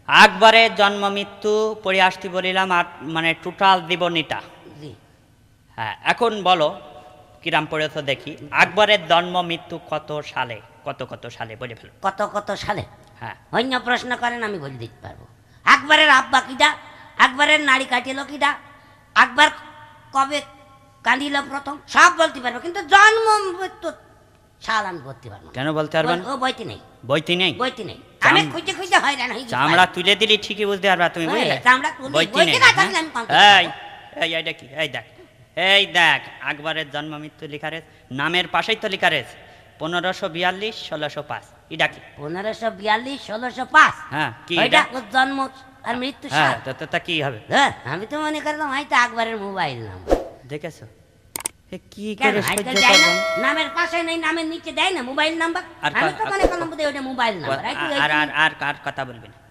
আকবরের জন্ম মৃত্যু পড়ে আসতে বলিলাম, আর মানে টোটাল জীবনীটা। জি। হ্যাঁ, এখন বলো কিরাম পড়েছ দেখি। আকবরের জন্ম মৃত্যু কত সালে, কত কত সালে বলে ফেলো। কত কত সালে? হ্যাঁ, অন্য প্রশ্ন করেন, আমি বলে দিতে পারবো। আকবরের আব্বা কিডা, আকবরের নারী কাটিল কিডা, আকবর কবে কাঁদিল প্রথম, সব বলতে পারবো, কিন্তু জন্ম মৃত্যু সাল আমি বলতে পারবো না। কেন বলতে পারবেন? ও বইতে নেই, বইতে নেই? বইতে নেই। আমি খুঁজে খুঁজে হয়রান হয়ে চামড়া তুলে দিলি ঠিকই বুঝতে পারবা তুমি, বুঝলে? চামড়া তুলি, বইতে বইতে নেই, না হ্যাঁ? থাকলে আমি কোন এই এই এইটা কি? এই দেখ, এই দেখ, আকবরের জন্ম মৃত্যু লেখা রেস, নামের পাশেই তো লেখা রেস 1542 1605। এটা কি? 1542 1605। হ্যাঁ, কি ওইটা এটা? ওর জন্ম আর মৃত্যু হ্যাঁ, সাল। তা কি হবে? আমি তো মনে করলাম হয়তো আকবরের মোবাইল নাম। দেখেছো এ কি কেন করে হয়তো সহ্য দেয় না, করব? নামের পাশে নেই, নামের নিচে দেয় না মোবাইল নাম্বার। আর আমি তো মনে করলাম বোধহয় ওটা মোবাইল নাম্বার। আর আর আর আর কথা বলবি না,